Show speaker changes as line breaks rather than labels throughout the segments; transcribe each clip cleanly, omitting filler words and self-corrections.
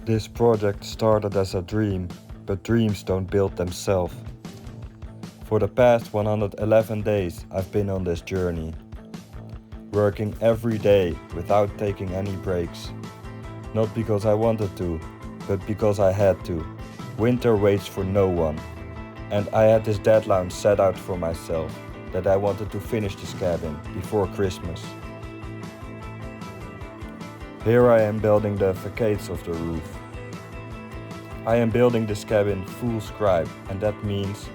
This project started as a dream, but dreams don't build themselves. For the past 111 days I've been on this journey, working every day without taking any breaks. Not because I wanted to, but because I had to. Winter waits for no one, and I had this deadline set out for myself, that I wanted to finish this cabin before Christmas. Here I am building the facades of the roof. I am building this cabin full scribe, and that means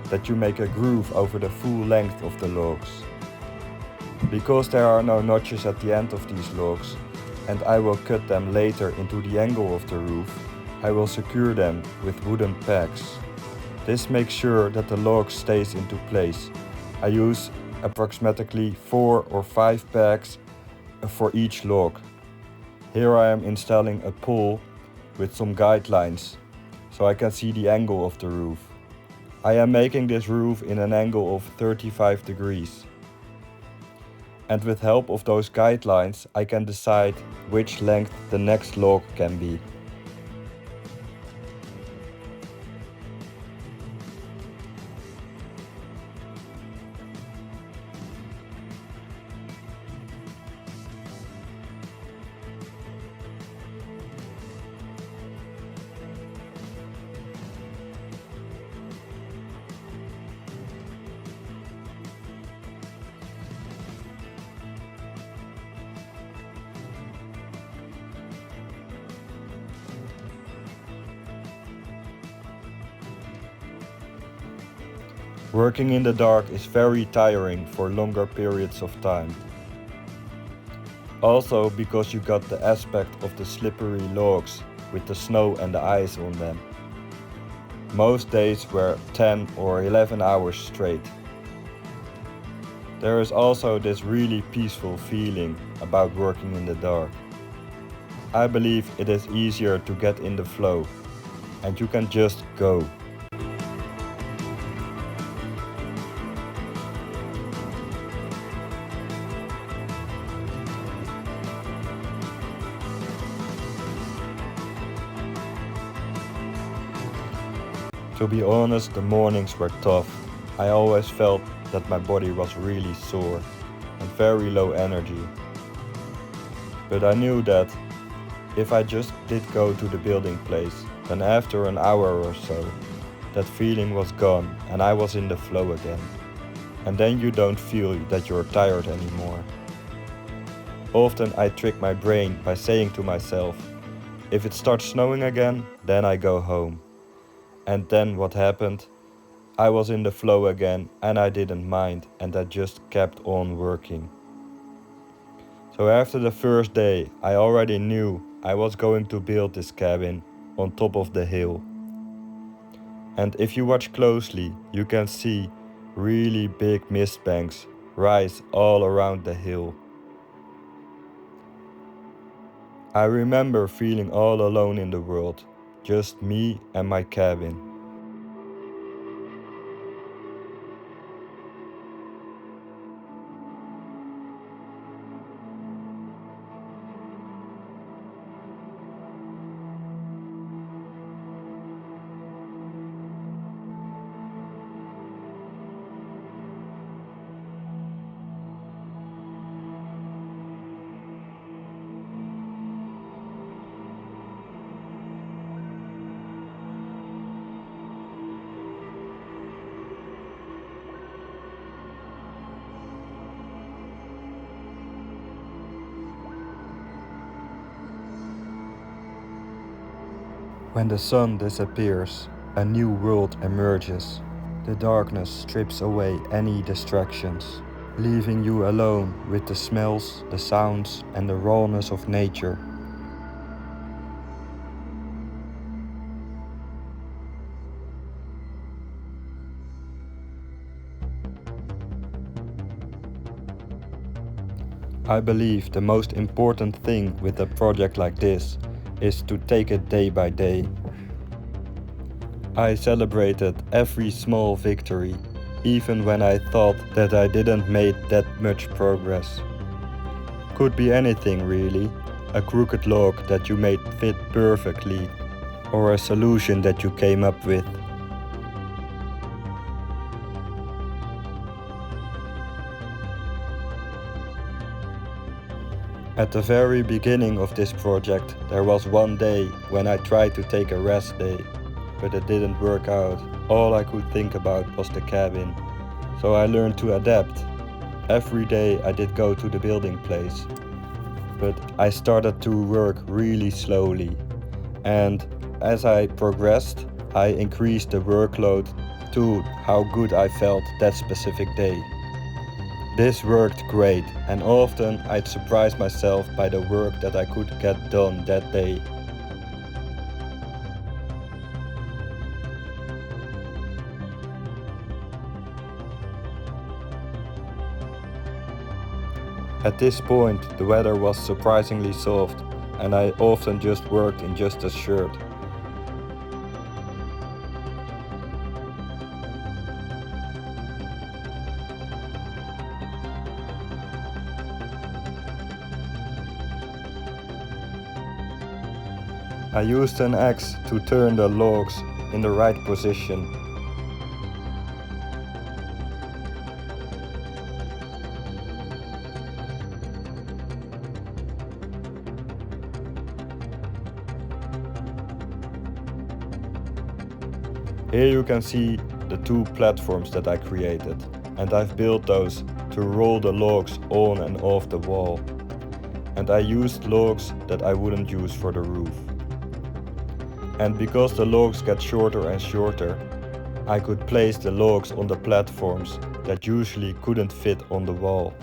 that you make a groove over the full length of the logs. Because there are no notches at the end of these logs, and I will cut them later into the angle of the roof, I will secure them with wooden pegs. This makes sure that the log stays into place. I use approximately 4 or 5 pegs for each log. Here I am installing a pole with some guidelines, so I can see the angle of the roof. I am making this roof in an angle of 35 degrees. And with help of those guidelines, I can decide which length the next log can be. Working in the dark is very tiring for longer periods of time. Also because you got the aspect of the slippery logs with the snow and the ice on them. Most days were 10 or 11 hours straight. There is also this really peaceful feeling about working in the dark. I believe it is easier to get in the flow, and you can just go. To be honest, the mornings were tough. I always felt that my body was really sore and very low energy. But I knew that if I just did go to the building place, then after an hour or so, that feeling was gone and I was in the flow again. And then you don't feel that you're tired anymore. Often I trick my brain by saying to myself, if it starts snowing again, then I go home. And then what happened? I was in the flow again and I didn't mind, and I just kept on working. So after the first day, I already knew I was going to build this cabin on top of the hill. And if you watch closely, you can see really big mist banks rise all around the hill. I remember feeling all alone in the world. Just me and my cabin. When the sun disappears, a new world emerges. The darkness strips away any distractions, leaving you alone with the smells, the sounds, and the rawness of nature. I believe the most important thing with a project like this is to take it day by day. I celebrated every small victory, even when I thought that I didn't make that much progress. Could be anything really, a crooked log that you made fit perfectly, or a solution that you came up with. At the very beginning of this project, there was one day when I tried to take a rest day, but it didn't work out. All I could think about was the cabin, so I learned to adapt. Every day I did go to the building place, but I started to work really slowly, and as I progressed, I increased the workload to how good I felt that specific day. This worked great, and often I'd surprise myself by the work that I could get done that day. At this point, the weather was surprisingly soft, and I often just worked in just a shirt. I used an axe to turn the logs in the right position. Here you can see the two platforms that I created, and I've built those to roll the logs on and off the wall. And I used logs that I wouldn't use for the roof. And because the logs get shorter and shorter, I could place the logs on the platforms that usually couldn't fit on the wall.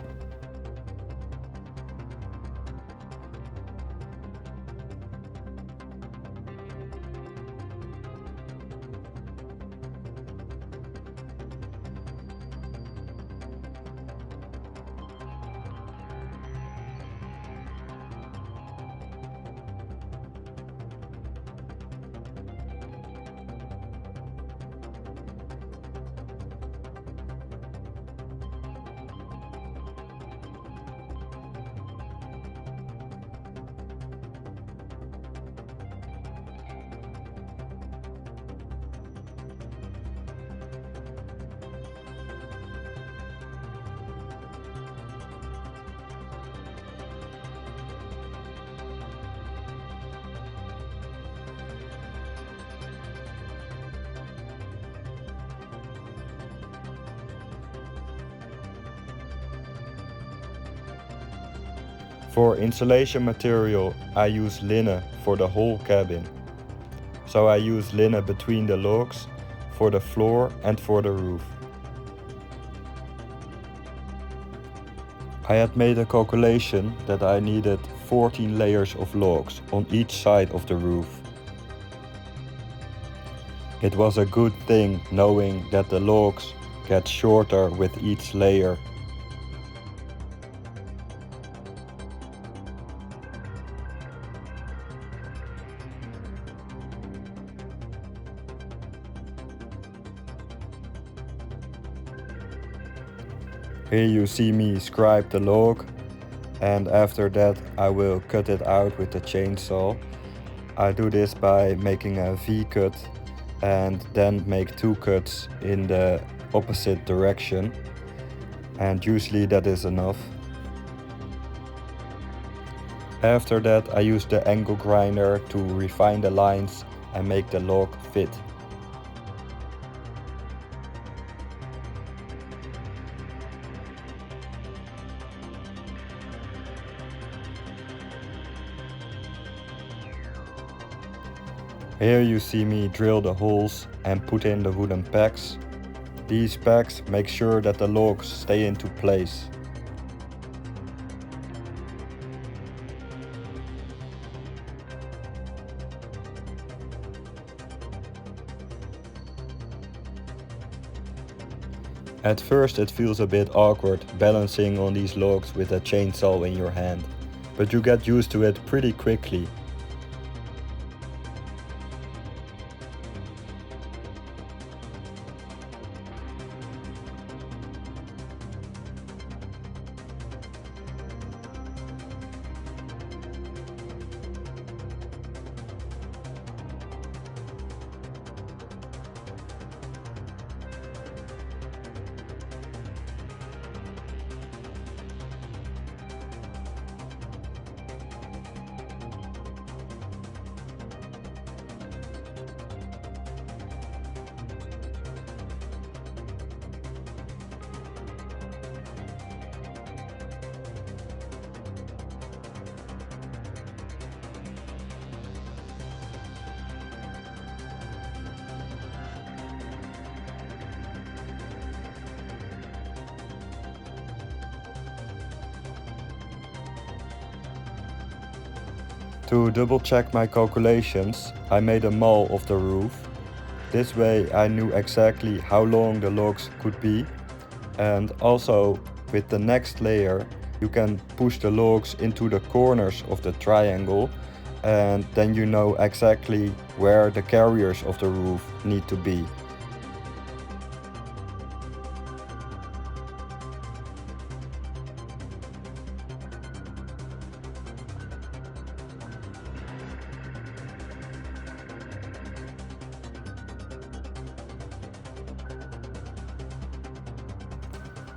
For insulation material, I use linen for the whole cabin. So I use linen between the logs, for the floor and for the roof. I had made a calculation that I needed 14 layers of logs on each side of the roof. It was a good thing knowing that the logs get shorter with each layer. Here you see me scribe the log, and after that I will cut it out with the chainsaw. I do this by making a V cut and then make 2 cuts in the opposite direction, and usually that is enough. After that I use the angle grinder to refine the lines and make the log fit. Here you see me drill the holes and put in the wooden pegs. These pegs make sure that the logs stay into place. At first it feels a bit awkward balancing on these logs with a chainsaw in your hand, but you get used to it pretty quickly. To double check my calculations, I made a mall of the roof. This way I knew exactly how long the logs could be, and also with the next layer you can push the logs into the corners of the triangle, and then you know exactly where the carriers of the roof need to be.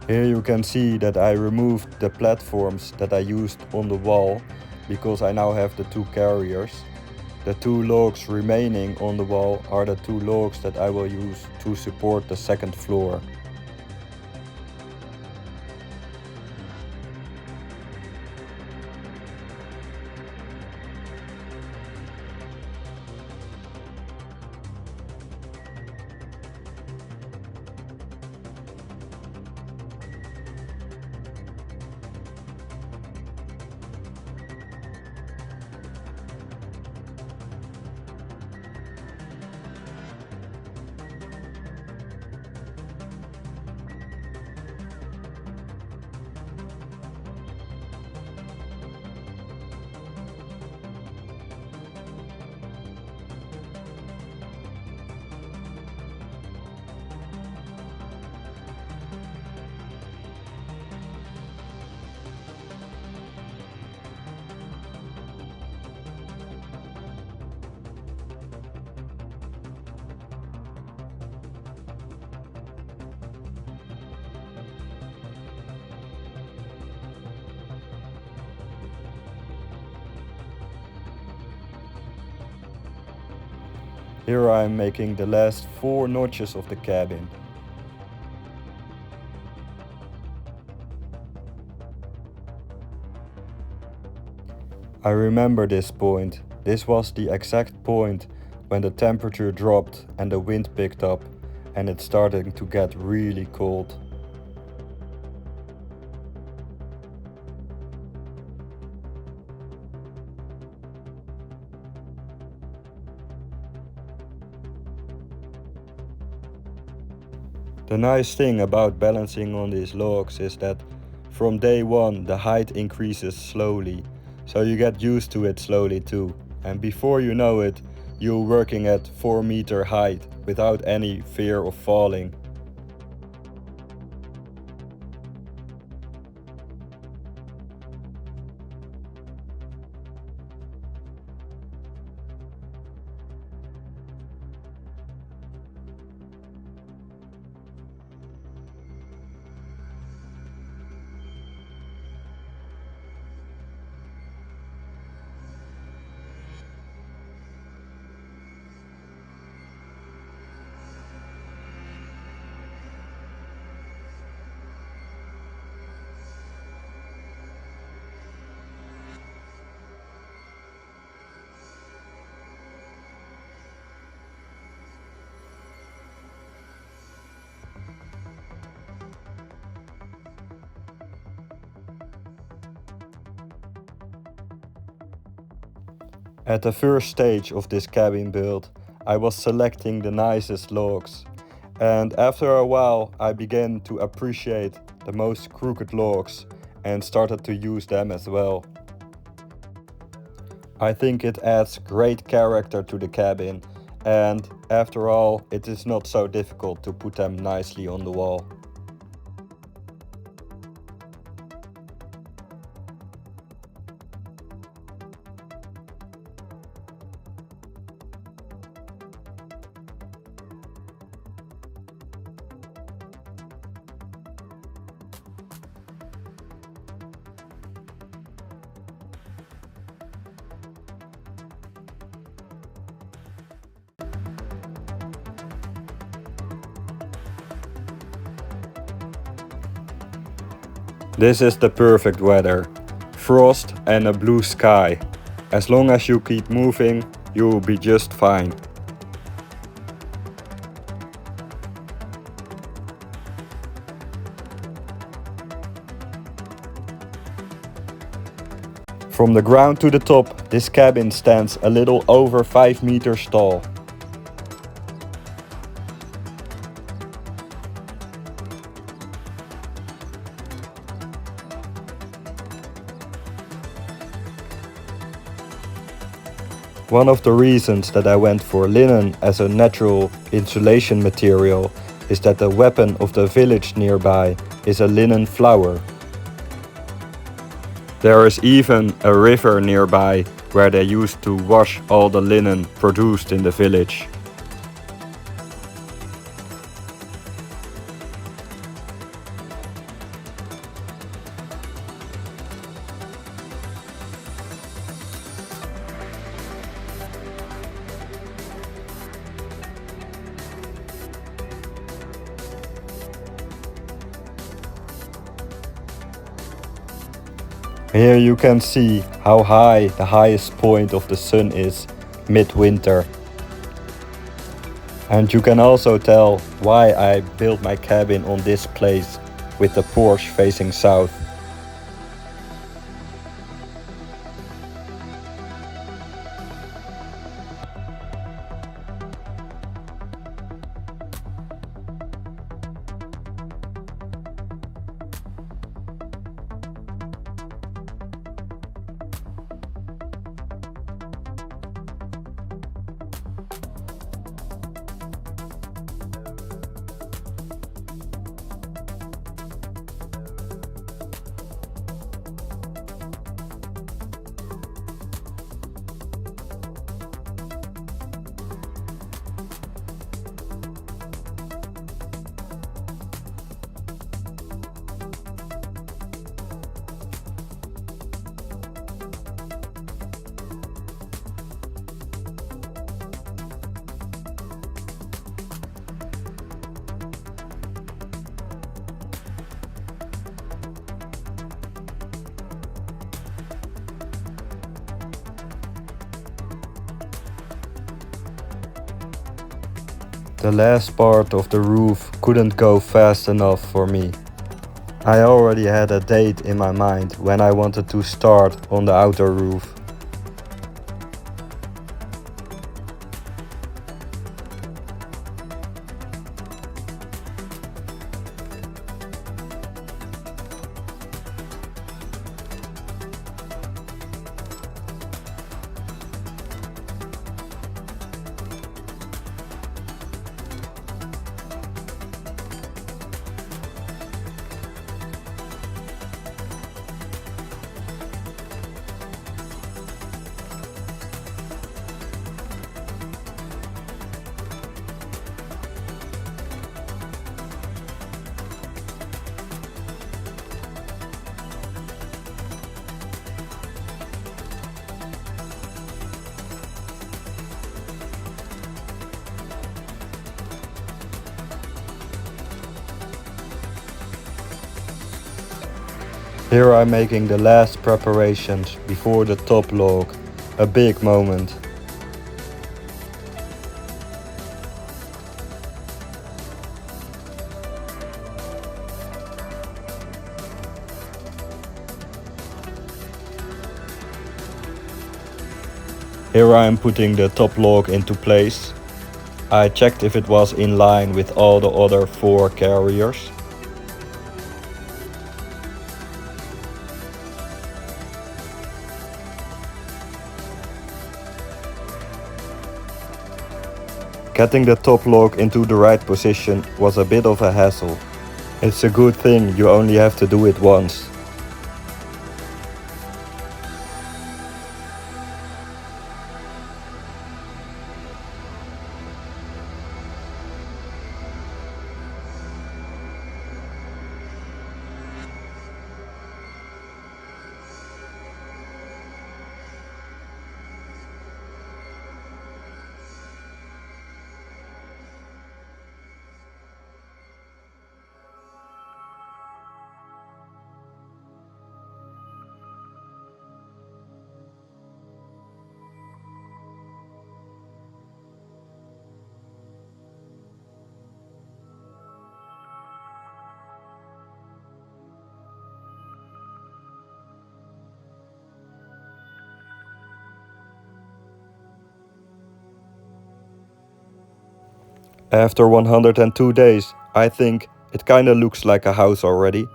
Here you can see that I removed the platforms that I used on the wall, because I now have the two carriers. The two logs remaining on the wall are the two logs that I will use to support the second floor. Here I am making the last 4 notches of the cabin. I remember this point. This was the exact point when the temperature dropped and the wind picked up and it started to get really cold. The nice thing about balancing on these logs is that from day one the height increases slowly, so you get used to it slowly too, and before you know it you're working at 4-meter height without any fear of falling. At the first stage of this cabin build, I was selecting the nicest logs, and after a while I began to appreciate the most crooked logs and started to use them as well. I think it adds great character to the cabin, and after all it is not so difficult to put them nicely on the wall. This is the perfect weather. Frost and a blue sky. As long as you keep moving, you will be just fine. From the ground to the top, this cabin stands a little over 5 meters tall. One of the reasons that I went for linen as a natural insulation material is that the weapon of the village nearby is a linen flower. There is even a river nearby where they used to wash all the linen produced in the village. Here you can see how high the highest point of the sun is midwinter. And you can also tell why I built my cabin on this place with the porch facing south. The last part of the roof couldn't go fast enough for me. I already had a date in my mind when I wanted to start on the outer roof. Here I'm making the last preparations before the top log, a big moment. Here I am putting the top log into place. I checked if it was in line with all the other 4 carriers. Getting the top log into the right position was a bit of a hassle. It's a good thing you only have to do it once. After 102 days, I think it kinda looks like a house already.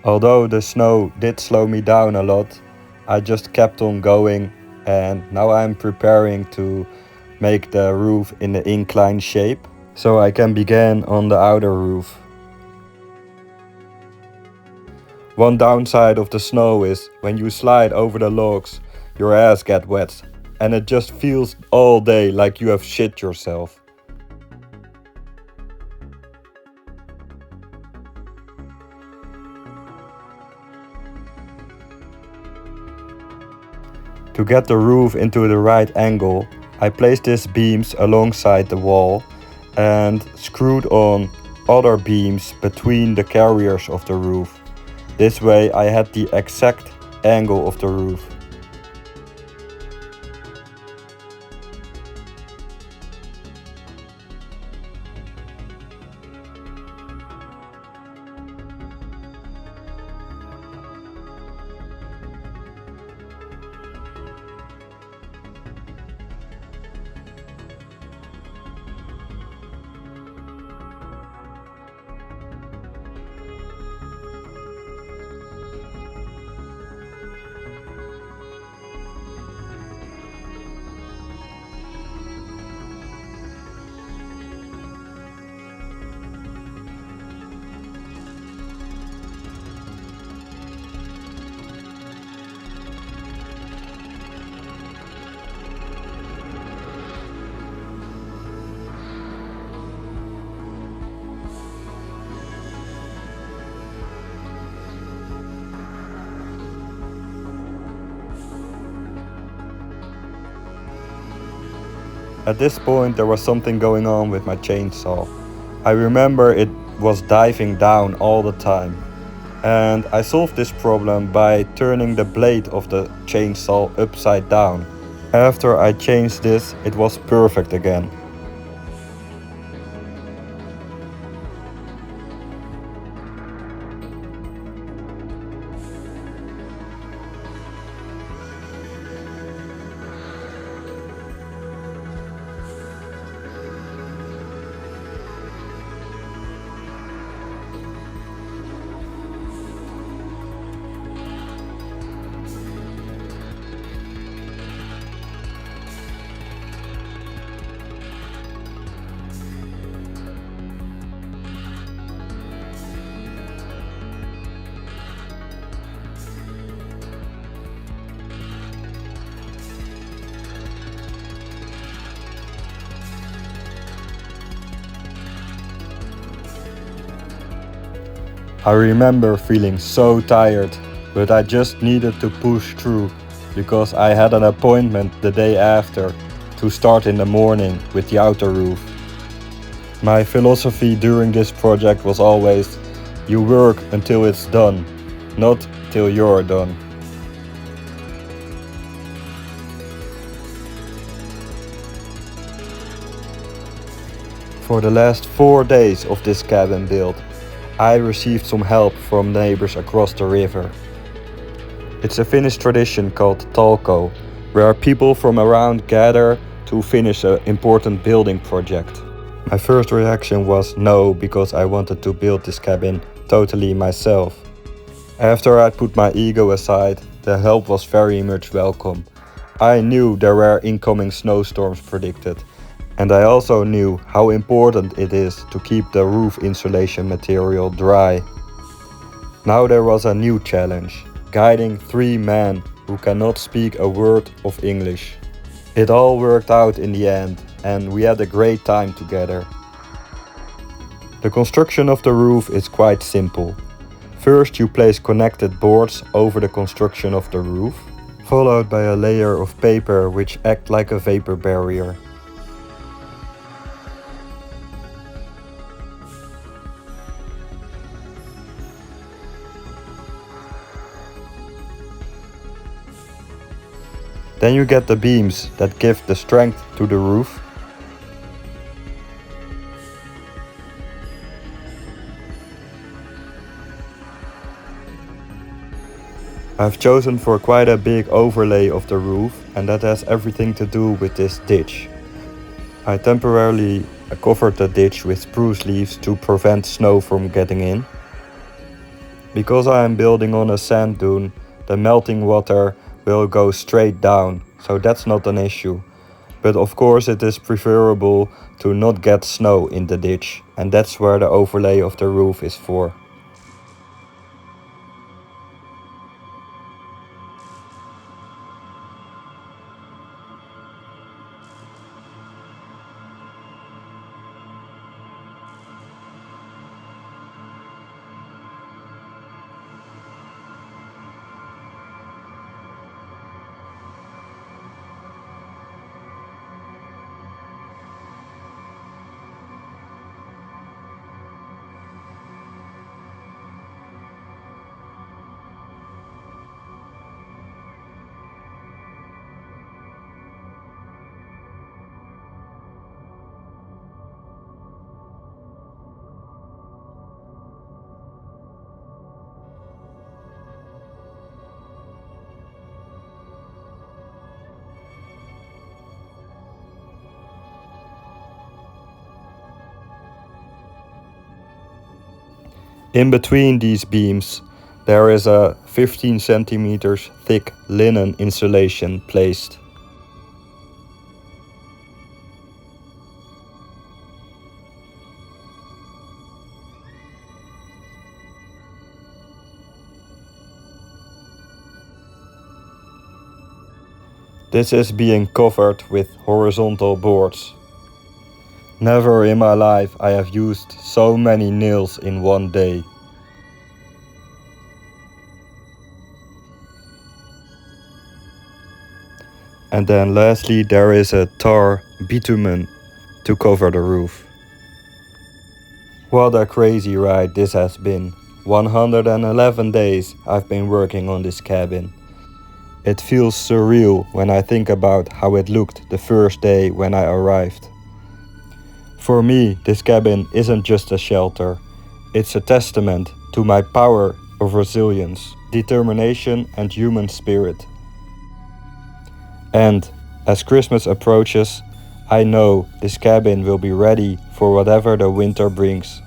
Although the snow did slow me down a lot, I just kept on going, and now I'm preparing to make the roof in the inclined shape so I can begin on the outer roof. One downside of the snow is when you slide over the logs, your ass gets wet and it just feels all day like you have shit yourself. To get the roof into the right angle, I placed these beams alongside the wall and screwed on other beams between the carriers of the roof. This way I had the exact angle of the roof. At this point there was something going on with my chainsaw. I remember it was diving down all the time. And I solved this problem by turning the blade of the chainsaw upside down. After I changed this, it was perfect again. I remember feeling so tired, but I just needed to push through because I had an appointment the day after to start in the morning with the outer roof. My philosophy during this project was always, you work until it's done, not till you're done. For the last 4 days of this cabin build, I received some help from neighbors across the river. It's a Finnish tradition called talko, where people from around gather to finish an important building project. My first reaction was no, because I wanted to build this cabin totally myself. After I put my ego aside, the help was very much welcome. I knew there were incoming snowstorms predicted, and I also knew how important it is to keep the roof insulation material dry. Now there was a new challenge, guiding 3 men who cannot speak a word of English. It all worked out in the end, and we had a great time together. The construction of the roof is quite simple. First you place connected boards over the construction of the roof, followed by a layer of paper which act like a vapor barrier. Then you get the beams that give the strength to the roof. I've chosen for quite a big overlay of the roof, and that has everything to do with this ditch. I temporarily covered the ditch with spruce leaves to prevent snow from getting in. Because I am building on a sand dune, the melting water will go straight down, so that's not an issue. But of course it is preferable to not get snow in the ditch, and that's where the overlay of the roof is for. In between these beams, there is a 15 centimeters thick linen insulation placed. This is being covered with horizontal boards. Never in my life I have used so many nails in one day. And then lastly there is a tar bitumen to cover the roof. What a crazy ride this has been. 111 days I've been working on this cabin. It feels surreal when I think about how it looked the first day when I arrived. For me, this cabin isn't just a shelter, it's a testament to my power of resilience, determination and human spirit. And as Christmas approaches, I know this cabin will be ready for whatever the winter brings.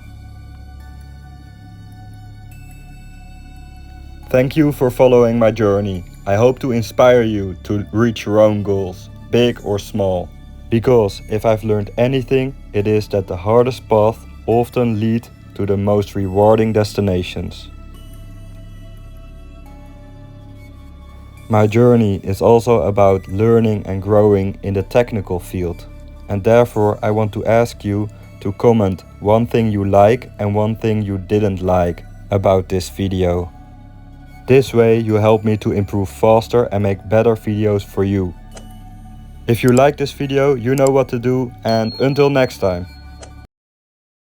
Thank you for following my journey. I hope to inspire you to reach your own goals, big or small. Because if I've learned anything, it is that the hardest paths often lead to the most rewarding destinations. My journey is also about learning and growing in the technical field, and therefore I want to ask you to comment one thing you like and one thing you didn't like about this video. This way you help me to improve faster and make better videos for you. If you like this video, you know what to do, and until next time.